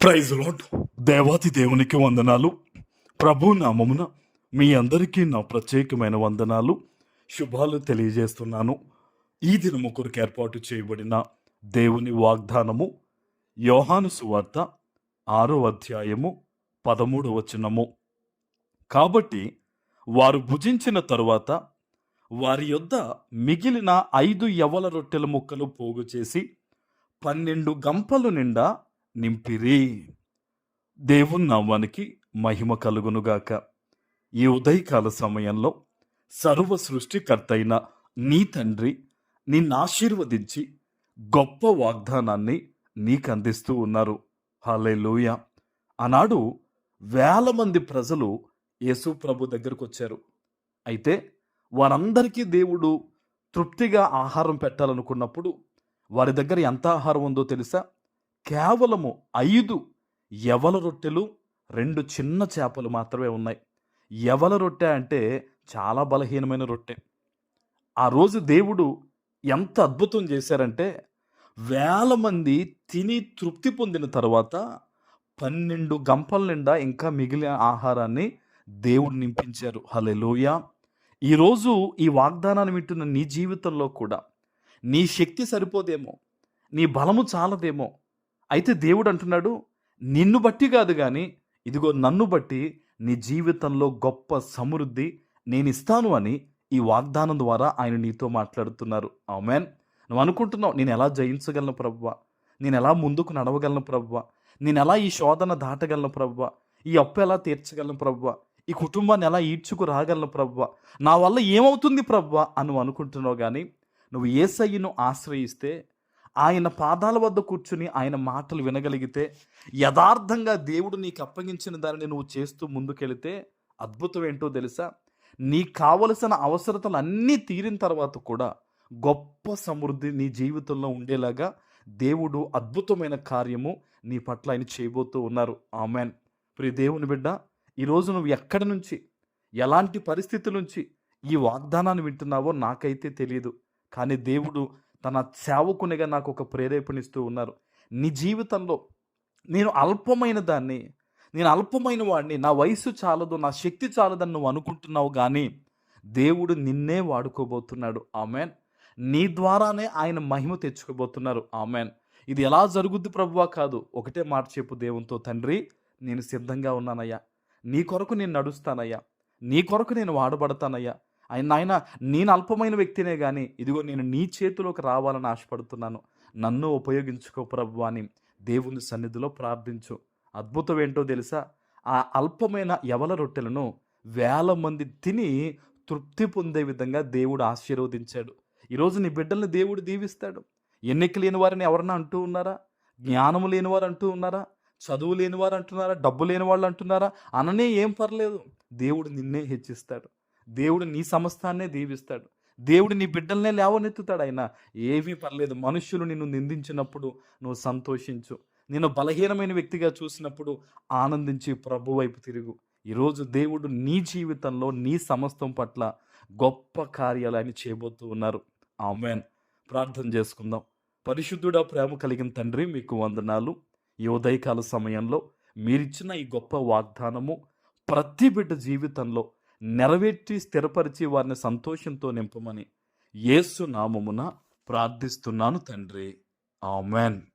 Praise lord. దేవాతి దేవునికి వందనాలు. ప్రభు నామమున మీ అందరికీ నా ప్రత్యేకమైన వందనాలు, శుభాలు తెలియజేస్తున్నాను. ఈ దినము కొరకు ఏర్పాటు చేయబడిన దేవుని వాగ్దానము యోహాను సువార్త 6వ అధ్యాయము 13వ వచనము. కాబట్టి వారు భుజించిన తరువాత వారి యొద్ద మిగిలిన 5 యవల రొట్టెల ముక్కలు పోగు చేసి 12 గంపలు నిండా నింపిరి. దేవుని నామానికి మహిమ కలుగునుగాక. ఈ ఉదయకాల సమయంలో సర్వ సృష్టికర్త అయిన నీ తండ్రి నిన్ను ఆశీర్వదించి గొప్ప వాగ్దానాన్ని నీకు అందిస్తూ ఉన్నారు. హల్లెలూయా. ఆనాడు వేల మంది ప్రజలు యేసు ప్రభు దగ్గరకు వచ్చారు. అయితే వారందరికీ దేవుడు తృప్తిగా ఆహారం పెట్టాలనుకున్నప్పుడు వారి దగ్గర ఎంత ఆహారం ఉందో తెలుసా? కేవలము 5 యవల రొట్టెలు, 2 చిన్న చేపలు మాత్రమే ఉన్నాయి. యవల రొట్టె అంటే చాలా బలహీనమైన రొట్టె. ఆ రోజు దేవుడు ఎంత అద్భుతం చేశారంటే, వేల మంది తిని తృప్తి పొందిన తర్వాత 12 గంపల నిండా ఇంకా మిగిలిన ఆహారాన్ని దేవుడు నింపించారు. హల్లెలూయా. ఈరోజు ఈ వాగ్దానాన్ని వింటున్న నీ జీవితంలో కూడా నీ శక్తి సరిపోదేమో, నీ బలము చాలదేమో. అయితే దేవుడు అంటున్నాడు, నిన్ను బట్టి కాదు కానీ ఇదిగో నన్ను బట్టి నీ జీవితంలో గొప్ప సమృద్ధి నేను ఇస్తాను అని ఈ వాగ్దానం ద్వారా ఆయన నీతో మాట్లాడుతున్నారు. ఆమేన్. నువ్వు అనుకుంటున్నావు, నేను ఎలా జయించగలను ప్రభువా, నేను ఎలా ముందుకు నడవగలను ప్రభువా, నేను ఎలా ఈ శోధన దాటగలను ప్రభువా, ఈ అప్పు ఎలా తీర్చగలను ప్రభువా, ఈ కుటుంబాన్ని ఎలా ఈడ్చుకు రాగలను ప్రభువా, నా వల్ల ఏమవుతుంది ప్రభువా అని నువ్వు అనుకుంటున్నావు. కానీ నువ్వు యేసయ్యను ఆశ్రయిస్తే, ఆయన పాదాల వద్ద కూర్చుని ఆయన మాటలు వినగలిగితే, యథార్థంగా దేవుడు నీకు అప్పగించిన దానిని నువ్వు చేస్తూ ముందుకెళితే అద్భుతం ఏంటో తెలుసా? నీకు కావలసిన అవసరతలు అన్నీ తీరిన తర్వాత కూడా గొప్ప సమృద్ధి నీ జీవితంలో ఉండేలాగా దేవుడు అద్భుతమైన కార్యము నీ పట్ల ఆయన చేయబోతూ ఉన్నారు. ఆమేన్. ప్రియ దేవుని బిడ్డ, ఈరోజు నువ్వు ఎక్కడి నుంచి, ఎలాంటి పరిస్థితుల నుంచి ఈ వాగ్దానాన్ని వింటున్నావో నాకైతే తెలియదు. కానీ దేవుడు తన సేవకునిగా నాకు ఒక ప్రేరేపణిస్తూ ఉన్నారు. నీ జీవితంలో నేను అల్పమైన దాన్ని, నేను అల్పమైన వాడిని, నా వయసు చాలదు, నా శక్తి చాలదని నువ్వు అనుకుంటున్నావు. కానీ దేవుడు నిన్నే వాడుకోబోతున్నాడు. ఆమెన్. నీ ద్వారానే ఆయన మహిమ తెచ్చుకోబోతున్నారు. ఆమెన్. ఇది ఎలా జరుగుద్ది ప్రభువా కాదు, ఒకటే మాట చెప్పు దేవునితో, తండ్రి నేను సిద్ధంగా ఉన్నానయ్యా, నీ కొరకు నేను నడుస్తానయ్యా, నీ కొరకు నేను వాడబడతానయ్యా. ఆయన నేను అల్పమైన వ్యక్తినే కానీ ఇదిగో నేను నీ చేతిలోకి రావాలని ఆశపడుతున్నాను, నన్ను ఉపయోగించుకో ప్రభువా అని దేవుని సన్నిధిలో ప్రార్థించు. అద్భుతం ఏంటో తెలుసా? ఆ అల్పమైన యవల రొట్టెలను వేల మంది తిని తృప్తి పొందే విధంగా దేవుడు ఆశీర్వదించాడు. ఈరోజు నీ బిడ్డల్ని దేవుడు దీవిస్తాడు. ఎన్నిక లేని వారిని ఎవరన్నా అంటూ ఉన్నారా? జ్ఞానము లేని వారు అంటూ ఉన్నారా? చదువు లేని వారు అంటున్నారా? డబ్బు లేని వాళ్ళు అంటున్నారా? అననే ఏం పర్లేదు, దేవుడు నిన్నే హెచ్చిస్తాడు. దేవుడు నీ సమస్తాన్నే దీవిస్తాడు. దేవుడు నీ బిడ్డలనే లేవనెత్తుతాడు. ఆయన ఏమీ పర్లేదు. మనుష్యులు నిన్ను నిందించినప్పుడు నువ్వు సంతోషించు, నేను బలహీనమైన వ్యక్తిగా చూసినప్పుడు ఆనందించి ప్రభు వైపు తిరుగు. ఈరోజు దేవుడు నీ జీవితంలో నీ సమస్తం పట్ల గొప్ప కార్యాలు ఆయన చేయబోతూ ఉన్నారు. ఆమేన్. ప్రార్థన చేసుకుందాం. పరిశుద్ధుడా, ప్రేమ కలిగిన తండ్రి, మీకు వందనాలు. ఈ ఉదయకాల సమయంలో మీరిచ్చిన ఈ గొప్ప వాగ్దానము ప్రతి బిడ్డ జీవితంలో నెరవేర్చి స్థిరపరిచి వారిని సంతోషంతో నింపమని యేసు నామమున ప్రార్థిస్తున్నాను తండ్రి. ఆమేన్.